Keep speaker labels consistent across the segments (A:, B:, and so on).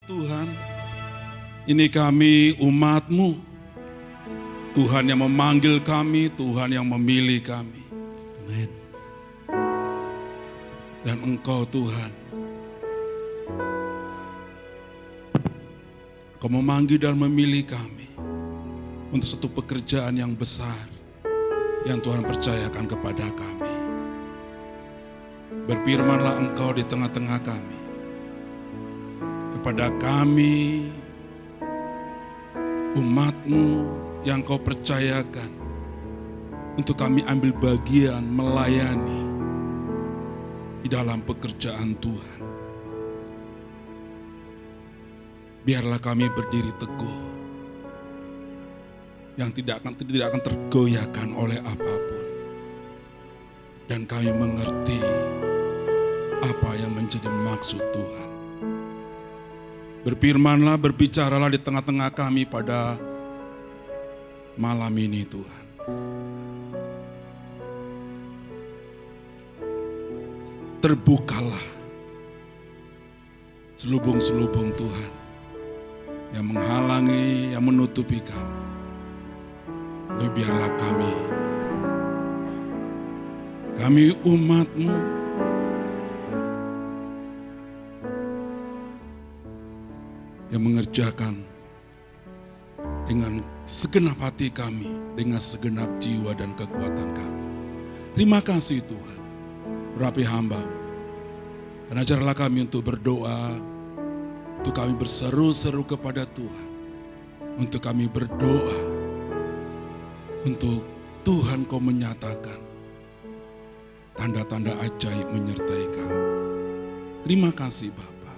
A: Tuhan, ini kami umat-Mu. Tuhan yang memanggil kami, Tuhan yang memilih kami.
B: Amin.
A: Dan Engkau Tuhan, Engkau memanggil dan memilih kami untuk satu pekerjaan yang besar yang Tuhan percayakan kepada kami. Berfirmanlah Engkau di tengah-tengah kami, kepada kami, umat-Mu yang Kau percayakan untuk kami ambil bagian melayani di dalam pekerjaan Tuhan. Biarlah kami berdiri teguh, yang tidak akan tergoyahkan oleh apapun. Dan kami mengerti apa yang menjadi maksud Tuhan. Berfirmanlah, berbicaralah di tengah-tengah kami pada malam ini Tuhan. Terbukalah selubung-selubung Tuhan yang menghalangi, yang menutupi kami. Tapi biarlah kami umat-Mu, yang mengerjakan dengan segenap hati kami, dengan segenap jiwa dan kekuatan kami. Terima kasih Tuhan, berapi hamba. Dan ajarlah kami untuk berdoa, untuk kami berseru-seru kepada Tuhan, untuk kami berdoa, untuk Tuhan Kau menyatakan tanda-tanda ajaib menyertai kami. Terima kasih Bapa,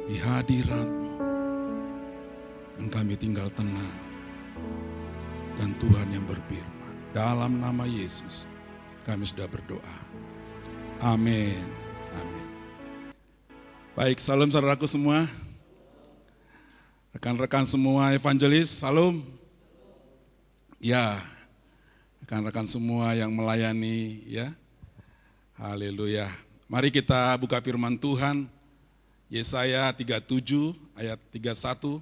A: di hadirat-Mu, dan kami tinggal tenang, dan Tuhan yang berfirman. Dalam nama Yesus kami sudah berdoa. Amin. Amin. Baik, salam saudaraku semua. Rekan-rekan semua evangelis, salam. Ya, rekan-rekan semua yang melayani, ya. Haleluya. Mari kita buka firman Tuhan. Yesaya 37 ayat 31.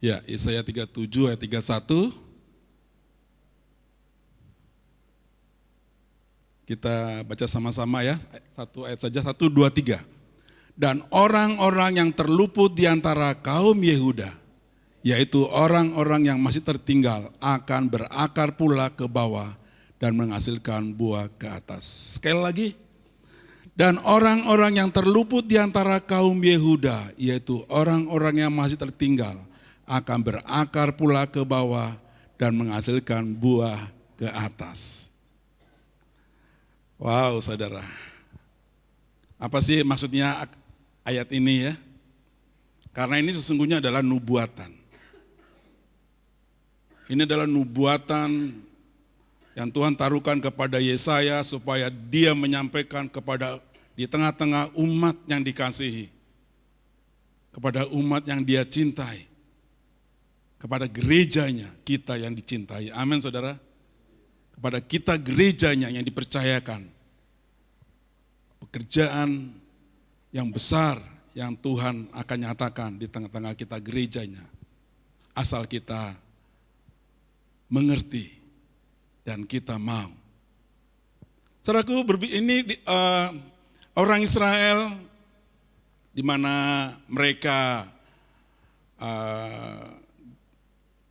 A: Ya, Yesaya 37 ayat 31. Kita baca sama-sama ya, satu ayat saja, 1, 2, 3. Dan orang-orang yang terluput di antara kaum Yehuda, yaitu orang-orang yang masih tertinggal, akan berakar pula ke bawah dan menghasilkan buah ke atas. Sekali lagi, dan orang-orang yang terluput di antara kaum Yehuda, yaitu orang-orang yang masih tertinggal, akan berakar pula ke bawah dan menghasilkan buah ke atas. Wow, saudara. Apa sih maksudnya ayat ini ya? Karena ini sesungguhnya adalah nubuatan. Ini adalah nubuatan yang Tuhan taruhkan kepada Yesaya supaya dia menyampaikan kepada di tengah-tengah umat yang dikasihi, kepada umat yang dia cintai, kepada gerejanya kita yang dicintai. Amin saudara. Kepada kita gerejanya yang dipercayakan pekerjaan yang besar yang Tuhan akan nyatakan di tengah-tengah kita gerejanya. Asal kita mengerti dan kita mau. Saudaraku, ini orang Israel di mana mereka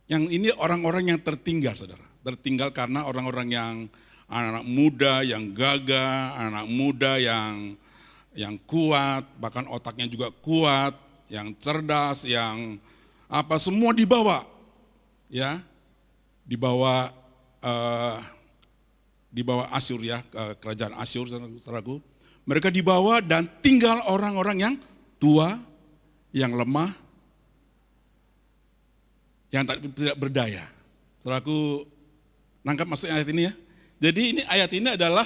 A: yang ini orang-orang yang tertinggal, saudara. Tertinggal karena orang-orang yang anak-anak muda yang gagah, anak muda yang kuat, bahkan otaknya juga kuat, yang cerdas, yang apa semua dibawa, ya, dibawa Asyur ya, kerajaan Asyur, saudaraku. Mereka dibawa dan tinggal orang-orang yang tua, yang lemah, yang tidak berdaya. Saudaraku, nangkap maksud ayat ini ya. Jadi ini ayat ini adalah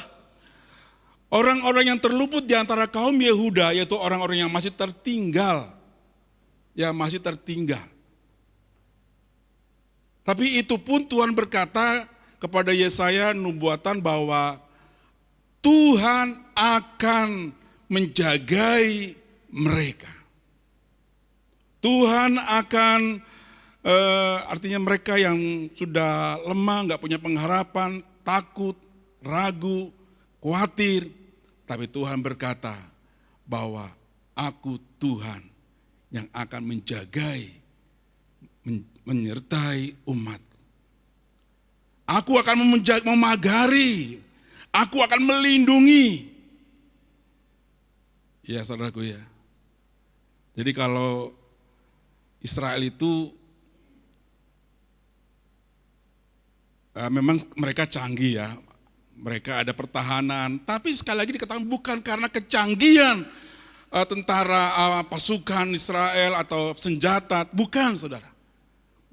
A: orang-orang yang terluput di antara kaum Yehuda, yaitu orang-orang yang masih tertinggal. Ya, masih tertinggal. Tapi itu pun Tuhan berkata kepada Yesaya nubuatan bahwa Tuhan akan menjagai mereka. Tuhan akan, artinya mereka yang sudah lemah, nggak punya pengharapan, takut, ragu, khawatir. Tapi Tuhan berkata bahwa aku Tuhan yang akan menjagai, menyertai umatku. Aku akan memagari, aku akan melindungi. Ya saudaraku ya. Jadi kalau Israel itu memang mereka canggih ya. Mereka ada pertahanan, tapi sekali lagi dikatakan bukan karena kecanggihan tentara pasukan Israel atau senjata, bukan saudara.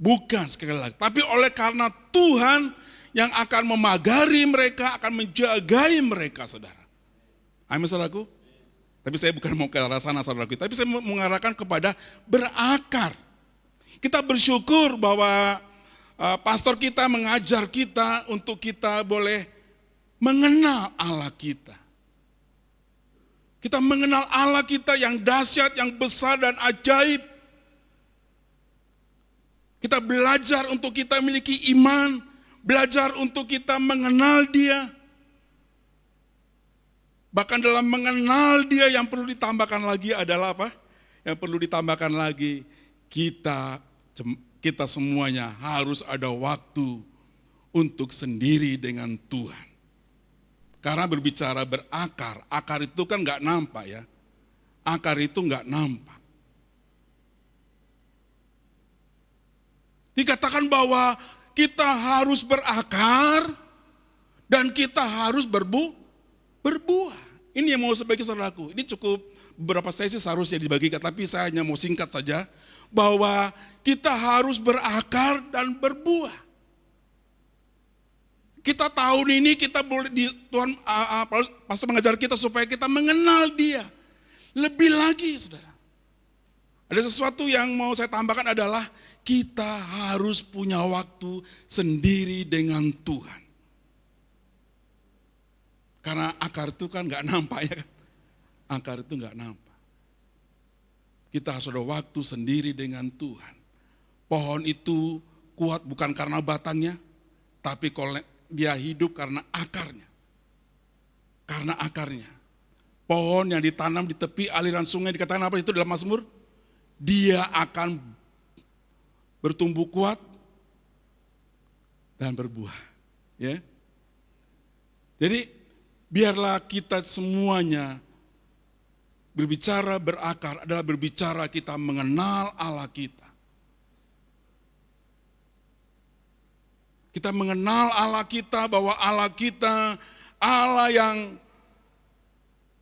A: Bukan sekali lagi, tapi oleh karena Tuhan yang akan memagari mereka, akan menjagai mereka saudara. Amin saudaraku. Tapi saya bukan mau ke arah sana saudaraku, tapi saya mengarahkan kepada berakar. Kita bersyukur bahwa pastor kita mengajar kita untuk kita boleh mengenal Allah kita. Kita mengenal Allah kita yang dahsyat, yang besar dan ajaib. Kita belajar untuk kita memiliki iman, belajar untuk kita mengenal Dia. Bahkan dalam mengenal Dia yang perlu ditambahkan lagi adalah apa? Yang perlu ditambahkan lagi, kita semuanya harus ada waktu untuk sendiri dengan Tuhan. Karena berbicara berakar, akar itu kan nggak nampak ya. Akar itu nggak nampak. Dikatakan bahwa kita harus berakar dan kita harus berbuah. Ini yang mau saya bagi saudaraku. Ini cukup beberapa sesi seharusnya dibagikan, tapi saya hanya mau singkat saja bahwa kita harus berakar dan berbuah. Kita tahun ini kita boleh Tuhan pastor mengajar kita supaya kita mengenal Dia lebih lagi, saudara. Ada sesuatu yang mau saya tambahkan adalah kita harus punya waktu sendiri dengan Tuhan. Karena akar itu kan nggak nampak ya kan. Akar itu nggak nampak. Kita harus ada waktu sendiri dengan Tuhan. Pohon itu kuat bukan karena batangnya, tapi dia hidup karena akarnya. Karena akarnya. Pohon yang ditanam di tepi aliran sungai dikatakan apa itu dalam Mazmur? Dia akan bertumbuh kuat dan berbuah. Ya. Jadi biarlah kita semuanya berbicara berakar adalah berbicara kita mengenal Allah kita. Kita mengenal Allah kita bahwa Allah kita Allah yang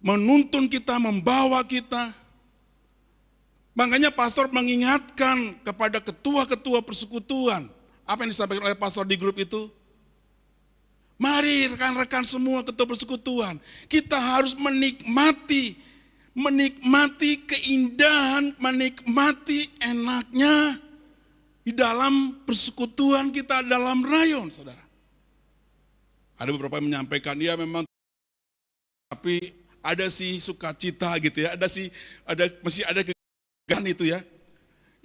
A: menuntun kita, membawa kita. Makanya pastor mengingatkan kepada ketua-ketua persekutuan. Apa yang disampaikan oleh pastor di grup itu? Mari rekan-rekan semua ketua persekutuan. Kita harus menikmati keindahan, menikmati enaknya di dalam persekutuan kita dalam rayon, saudara. Ada beberapa yang menyampaikan, ya memang, tapi ada sih sukacita gitu ya, masih ada kan itu ya.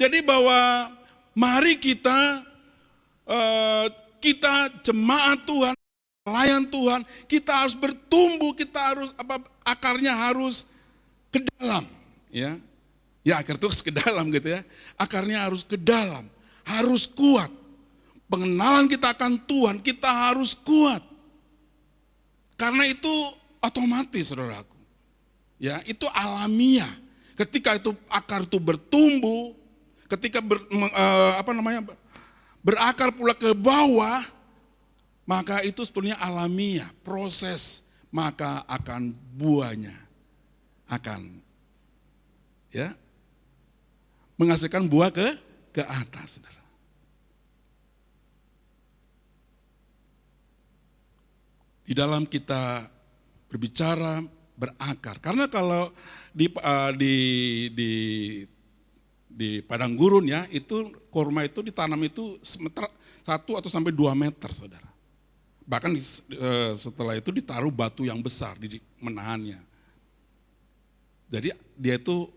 A: Jadi bahwa mari kita jemaat Tuhan, pelayan Tuhan, kita harus bertumbuh, kita harus akarnya harus ke dalam, ya. Ya akar itu ke dalam gitu ya. Akarnya harus ke dalam, harus kuat. Pengenalan kita akan Tuhan, kita harus kuat. Karena itu otomatis, saudaraku. Ya, itu alamiah. Ketika itu akar itu bertumbuh, ketika berakar pula ke bawah, maka itu sebenarnya alamiah, proses, maka akan buahnya akan ya menghasilkan buah ke atas, saudara. Di dalam kita berbicara berakar, karena kalau di padang gurun ya, itu kurma itu ditanam itu 1 atau 2 meter, saudara. Bahkan setelah itu ditaruh batu yang besar di menahannya. Jadi dia itu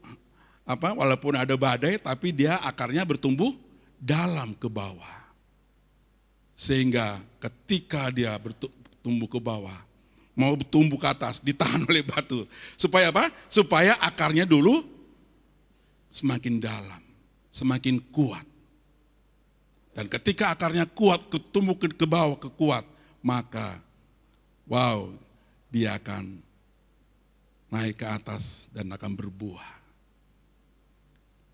A: walaupun ada badai tapi dia akarnya bertumbuh dalam ke bawah. Sehingga ketika dia bertumbuh ke bawah, mau tumbuh ke atas, ditahan oleh batu. Supaya apa? Supaya akarnya dulu semakin dalam, semakin kuat. Dan ketika akarnya kuat, tumbuh ke bawah, kuat, maka dia akan naik ke atas dan akan berbuah.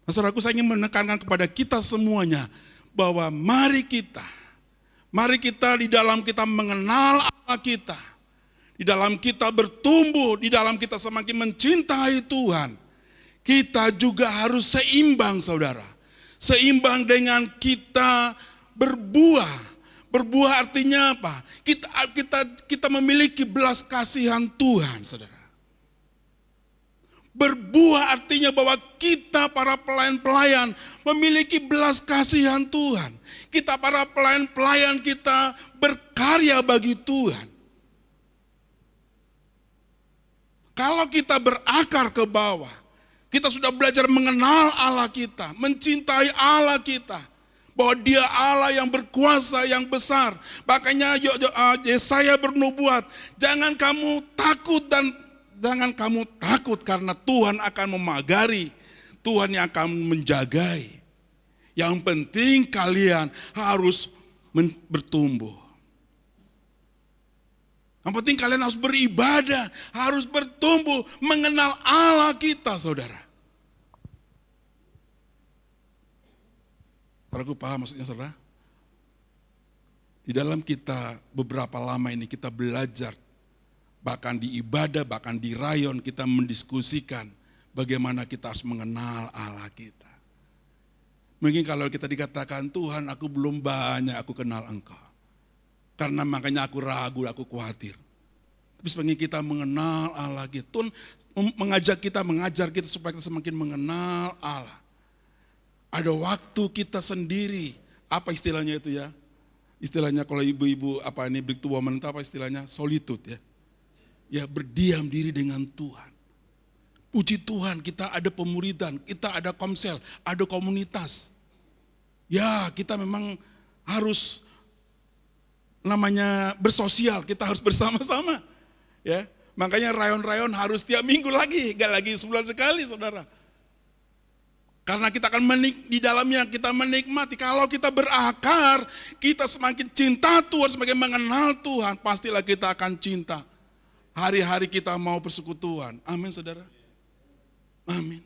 A: Saudaraku, saya ingin menekankan kepada kita semuanya bahwa mari kita di dalam kita mengenal Allah kita, di dalam kita bertumbuh, di dalam kita semakin mencintai Tuhan, kita juga harus seimbang, saudara. Seimbang dengan kita berbuah. Berbuah artinya apa? Kita memiliki belas kasihan Tuhan, saudara. Berbuah artinya bahwa kita para pelayan-pelayan memiliki belas kasihan Tuhan. Kita para pelayan-pelayan kita berkarya bagi Tuhan. Kalau kita berakar ke bawah, kita sudah belajar mengenal Allah kita, mencintai Allah kita. Bahwa dia Allah yang berkuasa, yang besar. Makanya Yesaya bernubuat, jangan kamu takut karena Tuhan akan memagari, Tuhan yang akan menjagai. Yang penting kalian harus bertumbuh. Yang penting kalian harus beribadah, harus bertumbuh, mengenal Allah kita, saudara. Saudaraku paham maksudnya, saudara? Di dalam kita beberapa lama ini kita belajar, bahkan di ibadah, bahkan di rayon kita mendiskusikan bagaimana kita harus mengenal Allah kita. Mungkin kalau kita dikatakan, Tuhan aku belum banyak aku kenal Engkau. Karena makanya aku ragu, aku khawatir. Tapi sebagai kita mengenal Allah kita, Tuhan mengajar kita supaya kita semakin mengenal Allah. Ada waktu kita sendiri, apa istilahnya itu ya? Istilahnya kalau ibu-ibu big to woman itu apa istilahnya? Solitude ya. Ya berdiam diri dengan Tuhan. Puji Tuhan kita ada pemuridan, kita ada komsel, ada komunitas. Ya kita memang harus bersosial, kita harus bersama-sama. Ya, makanya rayon-rayon harus tiap minggu lagi, gak lagi sebulan sekali, saudara. Karena kita akan di dalamnya kita menikmati. Kalau kita berakar, kita semakin cinta Tuhan, semakin mengenal Tuhan, pastilah kita akan cinta. Hari-hari kita mau persekutuan. Amin, saudara. Amin.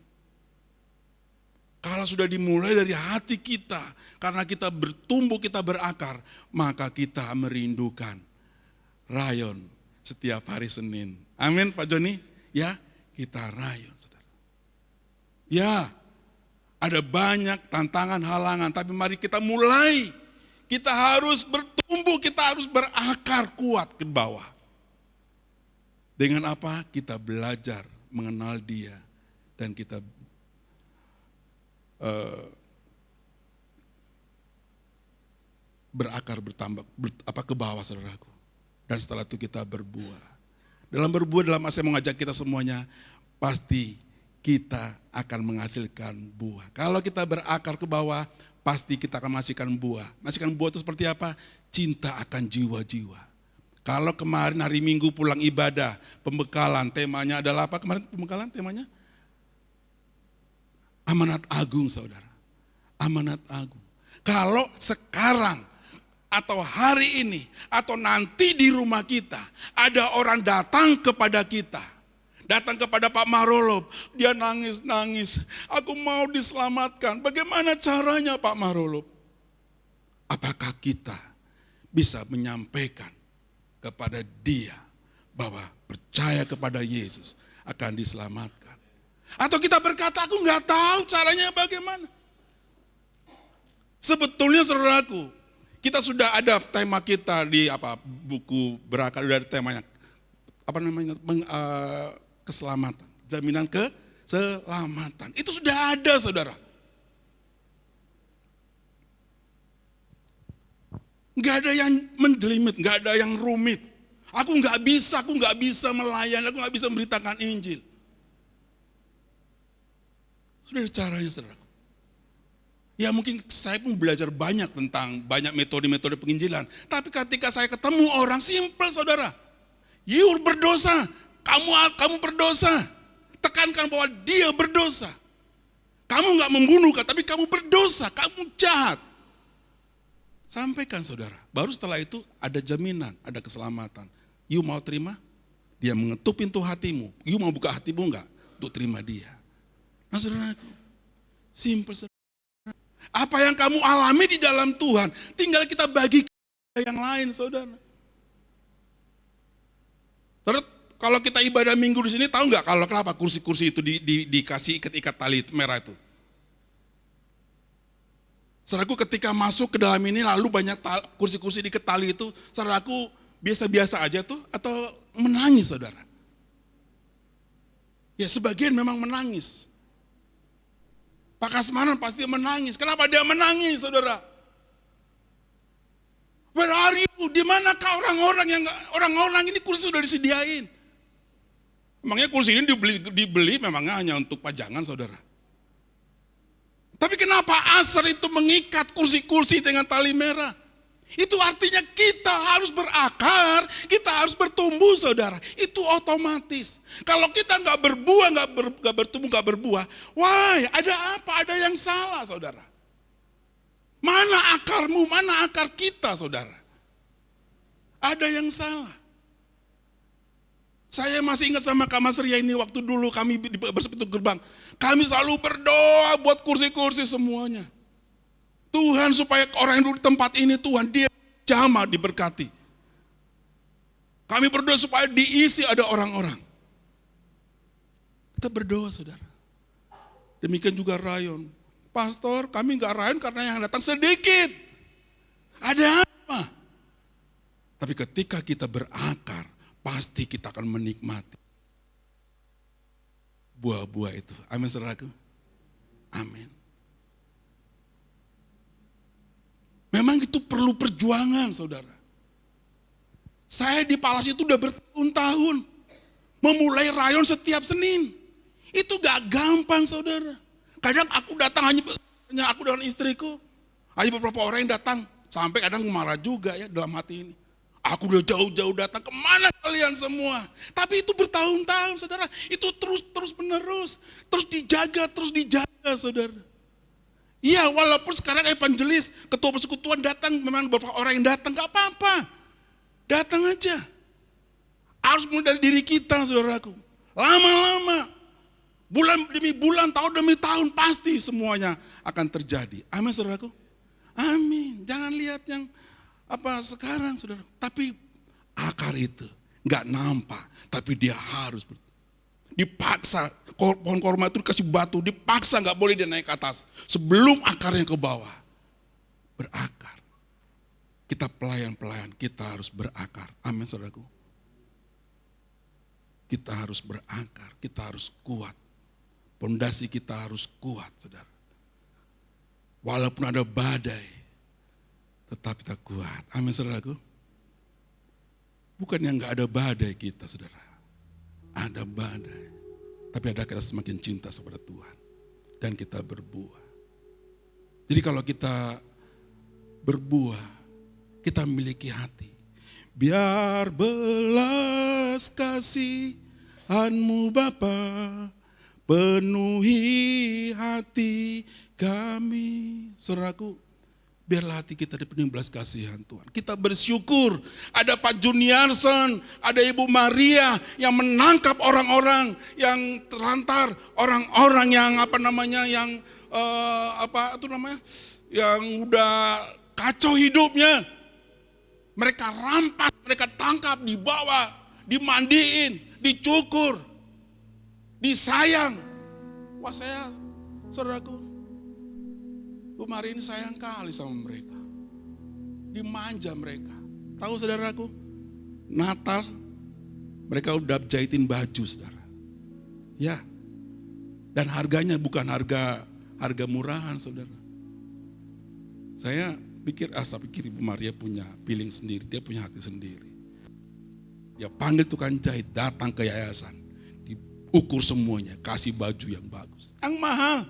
A: Kalau sudah dimulai dari hati kita, karena kita bertumbuh, kita berakar, maka kita merindukan rayon setiap hari Senin. Amin, Pak Joni. Ya, kita rayon, saudara. Ya, ada banyak tantangan, halangan, tapi mari kita mulai. Kita harus bertumbuh, kita harus berakar kuat ke bawah. Dengan apa? Kita belajar mengenal Dia dan kita berakar bertambah ke bawah, saudaraku. Dan setelah itu kita berbuah. Dalam saya mengajak kita semuanya, pasti kita akan menghasilkan buah. Kalau kita berakar ke bawah, pasti kita akan menghasilkan buah. Menghasilkan buah itu seperti apa? Cinta akan jiwa-jiwa. Kalau kemarin hari Minggu pulang ibadah, pembekalan, temanya adalah apa? Kemarin pembekalan temanya? Amanat agung, saudara. Amanat agung. Kalau sekarang, atau hari ini, atau nanti di rumah kita, ada orang datang kepada kita, datang kepada Pak Marolop, dia nangis-nangis, aku mau diselamatkan. Bagaimana caranya Pak Marolop? Apakah kita bisa menyampaikan kepada dia bahwa percaya kepada Yesus akan diselamatkan? Atau kita berkata, aku nggak tahu caranya bagaimana. Sebetulnya saudaraku, kita sudah ada tema kita di buku berakar, sudah ada temanya, keselamatan, jaminan keselamatan. Itu sudah ada, saudara. Nggak ada yang mendelimit, nggak ada yang rumit. Aku nggak bisa melayani, aku nggak bisa memberitakan Injil. Sudah ada caranya, saudara. Ya mungkin saya pun belajar banyak tentang banyak metode-metode penginjilan. Tapi ketika saya ketemu orang simpel, saudara. You berdosa, kamu berdosa. Tekankan bahwa dia berdosa. Kamu nggak membunuh, tapi kamu berdosa, kamu jahat. Sampaikan, saudara. Baru setelah itu ada jaminan, ada keselamatan. You mau terima? Dia mengetuk pintu hatimu. You mau buka hatimu enggak untuk terima dia? Nah, saudara, simple, saudara. Apa yang kamu alami di dalam Tuhan, tinggal kita bagi ke yang lain, saudara. Saudara, kalau kita ibadah minggu di sini, tahu nggak kalau kenapa kursi-kursi itu dikasih ikat tali merah itu? Saudaraku, ketika masuk ke dalam ini lalu banyak kursi-kursi diikat tali itu, saudaraku biasa-biasa aja tuh atau menangis, saudara? Ya sebagian memang menangis. Pak Kasmanan pasti menangis. Kenapa dia menangis, saudara? Where are you? Di manakah orang-orang ini kursi sudah disediain? Emangnya kursi ini dibeli memangnya hanya untuk pajangan, saudara? Tapi kenapa Asar itu mengikat kursi-kursi dengan tali merah? Itu artinya kita harus berakar, kita harus bertumbuh, saudara. Itu otomatis. Kalau kita nggak berbuah, nggak bertumbuh, nggak berbuah, wah, ada apa? Ada yang salah, saudara. Mana akarmu? Mana akar kita, saudara? Ada yang salah. Saya masih ingat sama Kak Mas Ria ini waktu dulu kami bersepatu gerbang. Kami selalu berdoa buat kursi-kursi semuanya. Tuhan supaya orang yang duduk di tempat ini, Tuhan dia jamah diberkati. Kami berdoa supaya diisi ada orang-orang. Kita berdoa, saudara. Demikian juga rayon. Pastor, kami nggak rayon karena yang datang sedikit. Ada apa? Tapi ketika kita berakar, pasti kita akan menikmati buah-buah itu. Amin, saudaraku. Amin. Memang itu perlu perjuangan, saudara. Saya di Palas itu udah bertahun-tahun. Memulai rayon setiap Senin. Itu gak gampang, saudara. Kadang aku datang hanya aku dengan istriku. Hanya beberapa orang yang datang. Sampai kadang marah juga ya dalam hati ini. Aku udah jauh-jauh datang, kemana kalian semua? Tapi itu bertahun-tahun, saudara. Itu terus menerus. Terus dijaga, saudara. Iya, walaupun sekarang evangelis, ketua persekutuan datang, memang beberapa orang yang datang, gak apa-apa. Datang aja. Harus mulai dari diri kita, saudaraku. Lama-lama, bulan demi bulan, tahun demi tahun, pasti semuanya akan terjadi. Amin, saudaraku. Amin. Jangan lihat yang apa sekarang, saudara. Tapi akar itu gak nampak, tapi dia harus dipaksa. Pohon korma itu dikasih batu, dipaksa gak boleh dia naik ke atas. Sebelum akarnya ke bawah. Berakar. Kita pelayan-pelayan, kita harus berakar. Amin, saudaraku. Kita harus berakar, kita harus kuat. Pondasi kita harus kuat, saudara. Walaupun ada badai, tetap kita kuat. Amin, saudaraku. Bukan yang gak ada badai kita, saudara. Ada badai. Tapi ada kita semakin cinta kepada Tuhan. Dan kita berbuah. Jadi kalau kita berbuah, kita memiliki hati. Biar belas kasihan-Mu Bapa penuhi hati kami. Saudaraku, biarlah hati kita dipenuhi belas kasihan Tuhan. Kita bersyukur ada Pak Juniarson, ada Ibu Maria yang menangkap orang-orang yang terlantar, orang-orang yang yang udah kacau hidupnya. Mereka rampas, mereka tangkap, dibawa, dimandiin, dicukur, disayang. Wah, saudaraku, Bu Mari ini sayang kali sama mereka. Dimanja mereka. Tahu saudaraku, Natal mereka udah jahitin baju, saudara. Ya. Dan harganya bukan harga murahan, saudara. Saya Saya pikir Ibu Maria punya feeling sendiri, dia punya hati sendiri. Dia panggil tukang jahit datang ke yayasan, diukur semuanya, kasih baju yang bagus, yang mahal.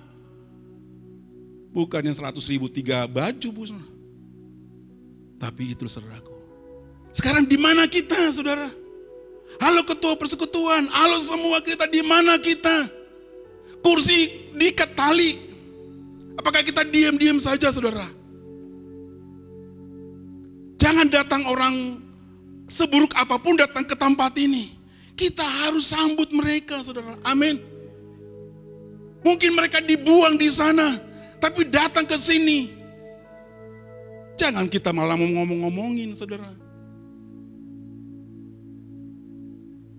A: Bukan yang 100.000 3 baju, Bu. Tapi itu saudaraku. Sekarang di mana kita, saudara? Halo ketua persekutuan, halo semua kita, di mana kita? Kursi diikat tali. Apakah kita diam-diam saja, saudara? Jangan datang orang seburuk apapun datang ke tempat ini. Kita harus sambut mereka, saudara. Amin. Mungkin mereka dibuang di sana, tapi datang ke sini. Jangan kita malah ngomong-ngomongin, saudara.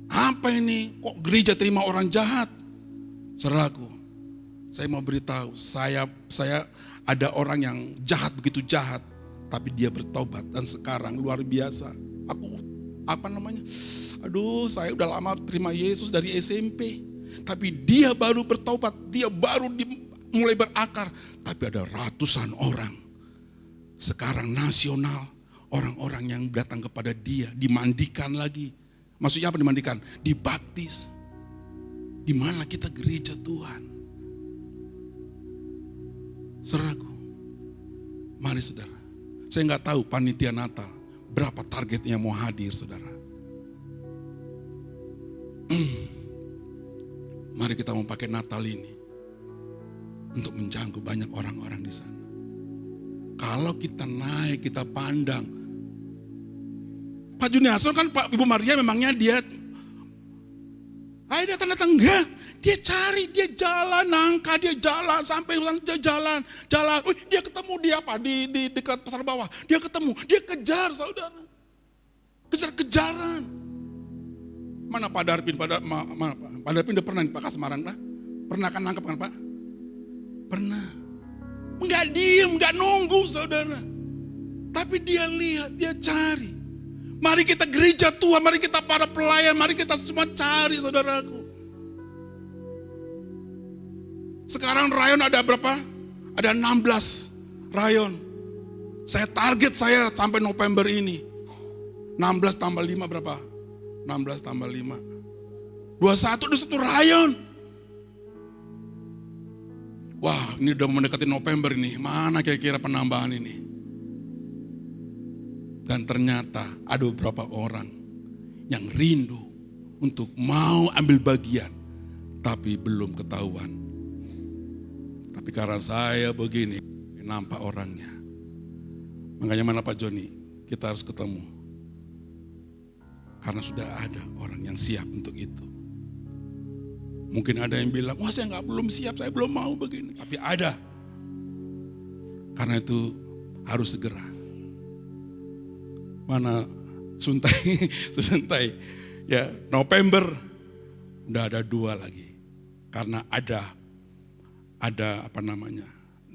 A: Apa ini? Kok gereja terima orang jahat? Saudaraku, saya mau beritahu, saya ada orang yang jahat, begitu jahat, tapi dia bertobat dan sekarang luar biasa. Saya udah lama terima Yesus dari SMP, tapi dia baru bertobat, dia baru mulai berakar, tapi ada ratusan orang sekarang nasional, orang-orang yang datang kepada dia, dimandikan lagi. Maksudnya apa dimandikan? Dibaptis. Di mana kita gereja Tuhan? Saudaraku, mari saudara. Saya nggak tahu panitia Natal berapa targetnya mau hadir, saudara. Mari kita mau pakai Natal ini untuk menjangkau banyak orang-orang di sana. Kalau kita naik, kita pandang. Pak Juniason kan Pak Ibu Maria memangnya dia datang enggak, dia cari, dia jalan, nangka, dia jalan sampai dia jalan. Dia ketemu di dekat pasar bawah, dia ketemu, dia kejar, saudara, kejar-kejaran. Mana Pak Darpin? Pak Darpin udah pernah di Pak Kasmaran, Pak? Pernah kan nangkap kan, Pak? Pernah. Enggak diem, enggak nunggu, saudara. Tapi dia lihat, dia cari. Mari kita gereja Tuhan, mari kita para pelayan, mari kita semua cari, saudaraku. Sekarang rayon ada berapa? Ada 16 rayon. Target saya sampai November ini. 16 tambah 5 berapa? 16 tambah 5. 21 udah 1 rayon. Wah, ini udah mendekati November ini. Mana kira-kira penambahan ini? Dan ternyata ada beberapa orang yang rindu untuk mau ambil bagian, tapi belum ketahuan. Tapi karena saya begini, nampak orangnya. Makanya mana Pak Joni, kita harus ketemu. Karena sudah ada orang yang siap untuk itu. Mungkin ada yang bilang, wah saya belum siap, saya belum mau begini. Tapi ada. Karena itu harus segera. Mana Suntai, ya November udah ada 2 lagi. Karena ada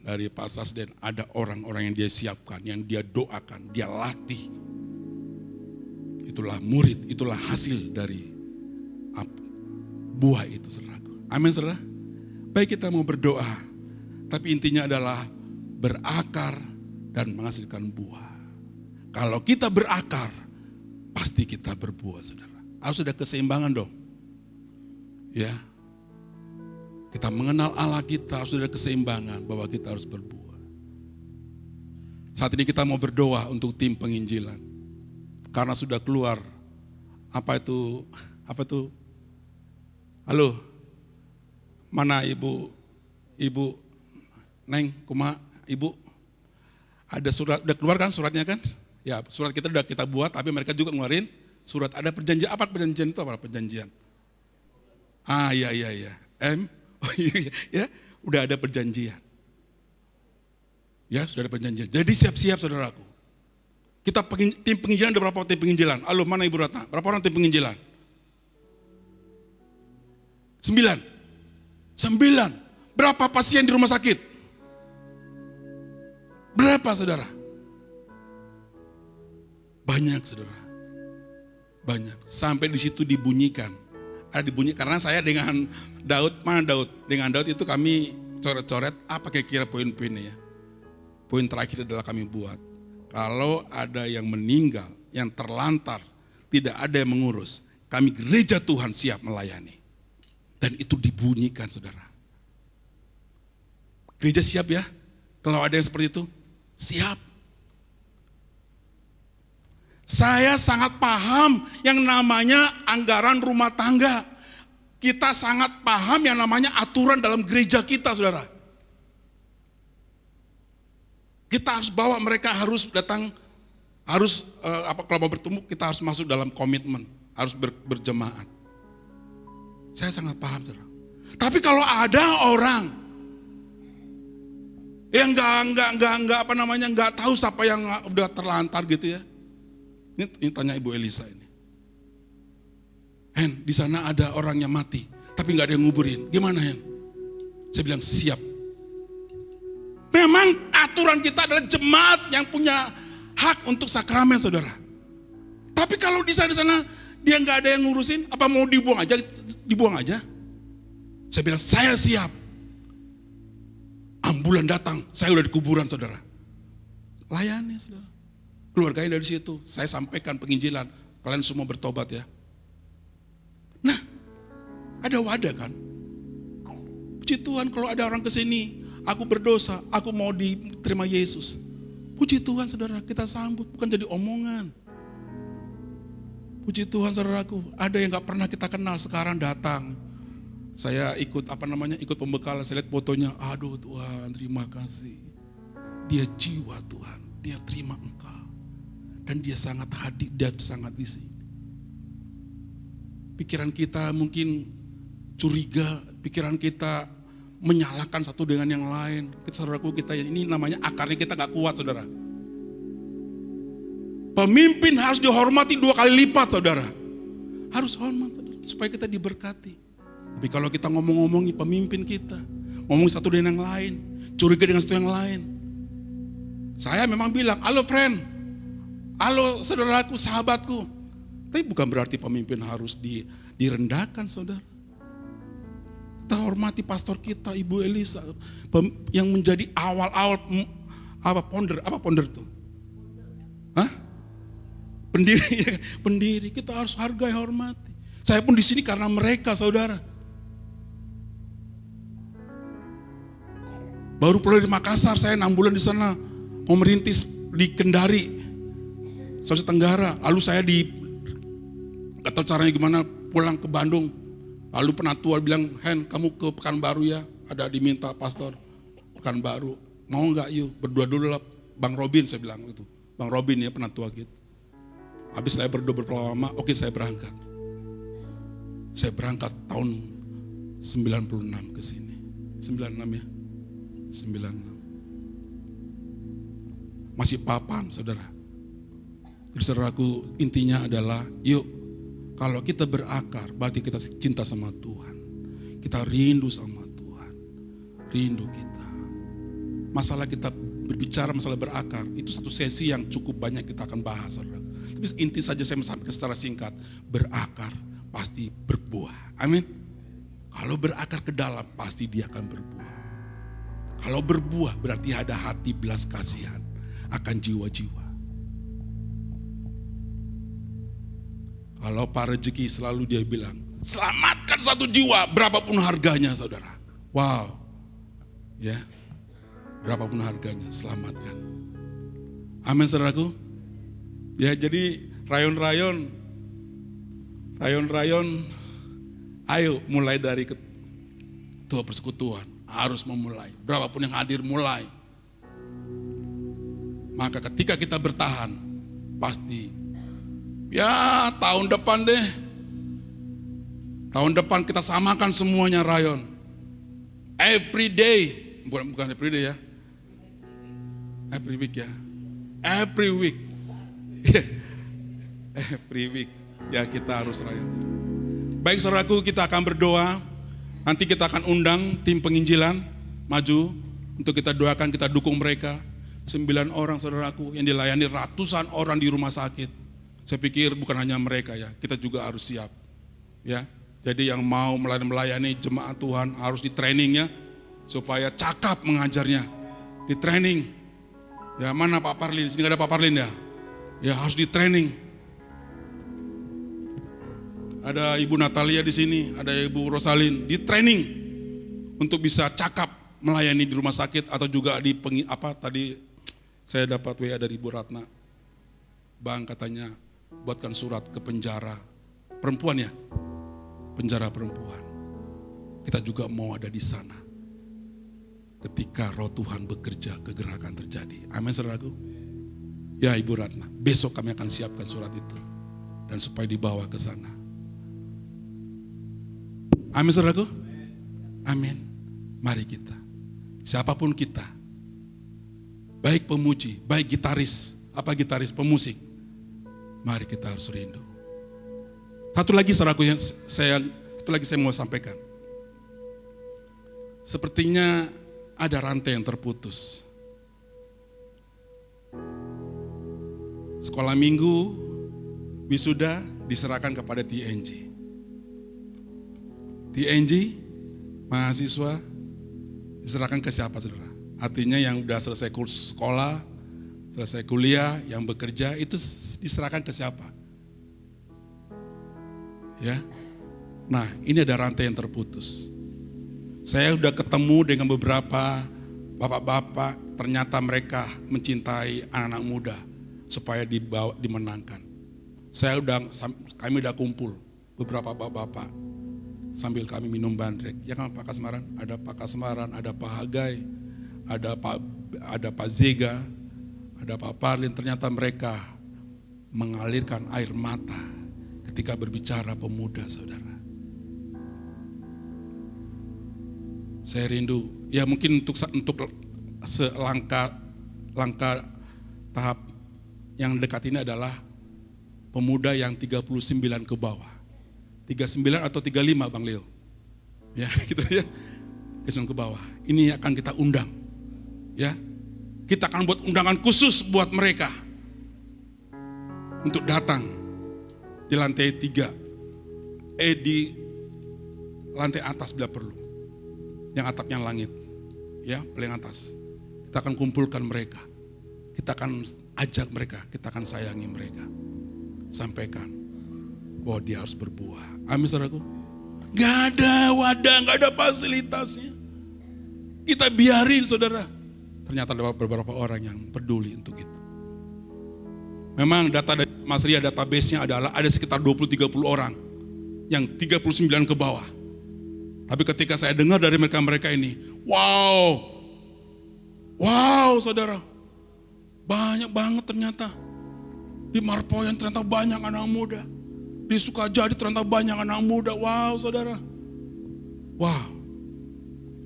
A: dari Pak Sasden, ada orang-orang yang dia siapkan, yang dia doakan, dia latih. Itulah murid, itulah hasil dari buah itu, saudaraku. Amin, saudara. Baik, kita mau berdoa, tapi intinya adalah berakar dan menghasilkan buah. Kalau kita berakar, pasti kita berbuah, saudara. Harus ada keseimbangan dong. Ya. Kita mengenal Allah kita, harus ada keseimbangan bahwa kita harus berbuah. Saat ini kita mau berdoa untuk tim penginjilan. Karena sudah keluar, apa itu? Halo, mana ibu Neng, ibu? Ada surat, udah keluar kan suratnya kan? Ya, surat kita udah kita buat, tapi mereka juga ngeluarin surat. Ada perjanjian, apa perjanjian itu? Apa perjanjian? Iya. Oh iya, ya, udah ada perjanjian. Ya, sudah ada perjanjian. Jadi siap-siap, saudaraku. Kita tim penginjilan, ada berapa tim penginjilan? Halo, mana Ibu Ratna? Berapa orang tim penginjilan? 9. Berapa pasien di rumah sakit? Berapa, saudara? Banyak, saudara. Banyak. Sampai di situ dibunyikan. Karena saya dengan Daud, dengan Daud itu kami coret-coret apa kira-kira poin-poinnya ya. Poin terakhir adalah kami buat Kalau ada yang meninggal, yang terlantar, tidak ada yang mengurus, kami gereja Tuhan siap melayani. Dan itu dibunyikan, saudara. Gereja siap ya, kalau ada yang seperti itu, siap. Saya sangat paham yang namanya anggaran rumah tangga. Kita sangat paham yang namanya aturan dalam gereja kita, saudara. Kita harus bawa mereka harus datang, harus kalau mau bertemu kita harus masuk dalam komitmen, harus berjemaat. Saya sangat paham, saudara. Tapi kalau ada orang yang nggak tahu siapa yang udah terlantar gitu ya. Ini tanya Ibu Elisa ini. Hen, di sana ada orang yang mati, tapi nggak ada yang nguburin. Gimana, Hen? Saya bilang siap. Memang aturan kita adalah jemaat yang punya hak untuk sakramen, saudara. Tapi kalau di sana dia nggak ada yang ngurusin, apa mau dibuang aja? Dibuang aja. Saya bilang saya siap. Ambulan datang, saya udah di kuburan, saudara. Layani, saudara. Keluarganya dari situ, saya sampaikan penginjilan, kalian semua bertobat ya. Nah, ada wadah kan? Puji Tuhan kalau ada orang kesini, aku berdosa, aku mau diterima Yesus. Puji Tuhan saudara, kita sambut, bukan jadi omongan. Puji Tuhan saudaraku, ada yang gak pernah kita kenal sekarang datang. Saya ikut ikut pembekalan, saya lihat fotonya, aduh Tuhan terima kasih. Dia jiwa Tuhan, dia terima Engkau. Dan dia sangat hadir dan sangat di sini. Pikiran kita mungkin curiga, pikiran kita menyalahkan satu dengan yang lain. Saudaraku, kita ini namanya akarnya kita gak kuat, saudara. Pemimpin harus dihormati 2 kali lipat, saudara. Harus hormat, saudara, supaya kita diberkati. Tapi kalau kita ngomong-ngomongi pemimpin kita, ngomong satu dengan yang lain, curiga dengan satu yang lain. Saya memang bilang, halo friend, halo saudaraku, sahabatku. Tapi bukan berarti pemimpin harus direndahkan, saudara. Kita hormati pastor kita, Ibu Elisa, yang menjadi awal-awal ponder itu? Hah? Pendiri. Kita harus hargai, hormati. Saya pun di sini karena mereka, saudara. Baru pulang di Makassar, saya 6 bulan di sana, mau merintis di Kendari, Sulawesi Tenggara. Lalu saya gak tahu caranya gimana pulang ke Bandung. Lalu penatua bilang, Hen, kamu ke Pekanbaru ya, ada diminta pastor Pekanbaru. Mau gak yuk, berdua dulu lah, Bang Robin saya bilang itu. Bang Robin ya penatua gitu. Habis saya berdoa berlama, oke saya berangkat. Saya berangkat tahun 96 ke sini. 96 ya. 96. Masih papan, saudara. Jadi saudaraku, intinya adalah yuk, kalau kita berakar, berarti kita cinta sama Tuhan. Kita rindu sama Tuhan. Rindu kita. Masalah kita berbicara masalah berakar, itu satu sesi yang cukup banyak kita akan bahas, saudara. Tapi inti saja saya sampaikan secara singkat, berakar pasti berbuah. Amin. Kalau berakar ke dalam, pasti dia akan berbuah. Kalau berbuah berarti ada hati belas kasihan akan jiwa-jiwa. Kalau Pak Rezeki selalu dia bilang, selamatkan satu jiwa berapapun harganya, saudara. Wow. Ya. Berapapun harganya, selamatkan. Amin, saudaraku. Ya, jadi rayon-rayon, ayo mulai dari ketua persekutuan. Harus memulai, berapapun yang hadir mulai. Maka ketika kita bertahan, pasti ya tahun depan deh. Tahun depan kita samakan semuanya rayon. Every day, bukan every day ya. Every week ya. Every week. Every week. Ya kita harus rayon. Baik saudaraku, kita akan berdoa. Nanti kita akan undang tim penginjilan maju untuk kita doakan, kita dukung mereka. 9 orang saudaraku yang dilayani ratusan orang di rumah sakit. Saya pikir bukan hanya mereka ya, kita juga harus siap. Ya, jadi yang mau melayani jemaat Tuhan harus di training ya, supaya cakap mengajarnya. Di training. Ya mana Pak Parlin? Sini nggak ada Pak Parlin ya? Ya harus di training. Ada Ibu Natalia di sini, ada Ibu Rosalin, di training untuk bisa cakap melayani di rumah sakit atau juga di tadi saya dapat WA dari Ibu Ratna. Bang katanya buatkan surat ke penjara perempuan ya, penjara perempuan. Kita juga mau ada di sana. Ketika roh Tuhan bekerja, kegerakan terjadi. Amin saudaraku. Ya Ibu Ratna, besok kami akan siapkan surat itu. Dan supaya dibawa ke sana. Amin saudaraku. Amin. Mari kita. Siapapun kita. Baik pemuji, baik gitaris, pemusik. Mari kita harus rindu. Satu lagi saudaraku yang saya mau sampaikan. Sepertinya ada rantai yang terputus. Sekolah minggu, wisuda diserahkan kepada TNG. TNG, mahasiswa, diserahkan ke siapa saudara? Artinya yang udah selesai sekolah, selesai kuliah, yang bekerja, itu diserahkan ke siapa? Ya, nah ini ada rantai yang terputus. Saya udah ketemu dengan beberapa bapak-bapak, ternyata mereka mencintai anak-anak muda supaya dimenangkan. Kami udah kumpul beberapa bapak-bapak sambil kami minum bandrek. Ya kan Pak Kasmaran, ada Pak Kasmaran, ada Pak Hagai, ada Pak Zega, ada Pak Parlin. Ternyata mereka mengalirkan air mata ketika berbicara pemuda saudara. Saya rindu, ya mungkin untuk selangkah tahap yang dekat ini adalah pemuda yang 39 ke bawah. 39 atau 35 Bang Leo. Ya, gitu ya. 39 ke bawah. Ini akan kita undang. Ya. Kita akan buat undangan khusus buat mereka. Untuk datang di lantai 3. Di lantai atas bila perlu. Yang atapnya langit. Ya, paling atas. Kita akan kumpulkan mereka. Kita akan ajak mereka, kita akan sayangi mereka. Sampaikan bahwa dia harus berbuah. Amin saudaraku. Gak ada wadah, gak ada fasilitasnya. Kita biarin saudara. Ternyata ada beberapa orang yang peduli untuk itu. Memang data dari Mas Ria database-nya adalah ada sekitar 20-30 orang. Yang 39 ke bawah. Tapi ketika saya dengar dari mereka ini, wow saudara. Banyak banget ternyata. Di Marpoyan ternyata banyak anak muda. Di Sukajadi ternyata banyak anak muda. Wow saudara. Wow.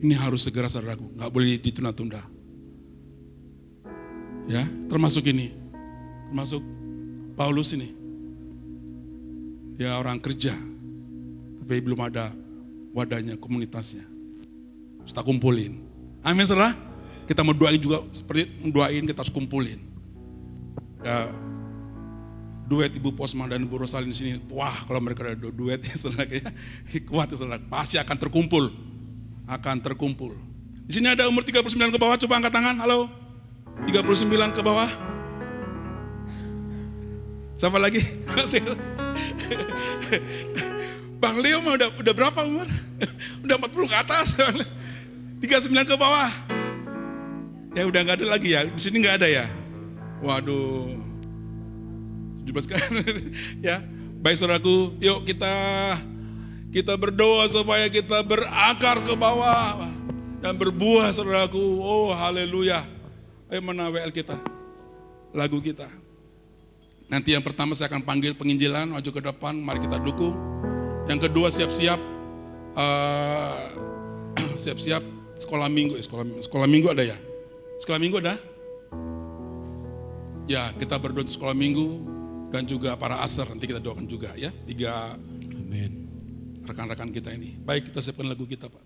A: Ini harus segera saudaraku. Gak boleh ditunda-tunda. Ya, termasuk ini. Termasuk Paulus ini. Dia orang kerja. Tapi belum ada wadahnya, komunitasnya. Kita kumpulin. Amin saudara. Kita mau doain juga, seperti mendoain kita harus kumpulin. Ya, duet Ibu Posma dan Ibu Rosalin di sini, wah kalau mereka ada duet ya saudara, ya, kuat ya saudara, pasti akan terkumpul. Di sini ada umur 39 ke bawah, coba angkat tangan, halo. 39 ke bawah. Siapa lagi? Bang Leo mah udah berapa umur? Udah 40 ke atas. 39 ke bawah. Ya udah nggak ada lagi ya, di sini nggak ada ya. Waduh, 17 kan? Ya, baik saudaraku, yuk kita berdoa supaya kita berakar ke bawah dan berbuah saudaraku. Oh haleluya. Ayo mana WL kita, lagu kita. Nanti yang pertama saya akan panggil penginjilan, maju ke depan, mari kita dukung. Yang kedua siap-siap sekolah minggu ada ya? Sekolah minggu ada? Ya, kita berdoa untuk sekolah minggu dan juga para aser nanti kita doakan juga ya. 3
B: Amin.
A: rekan-rekan kita ini. Baik, kita siapkan lagu kita Pak.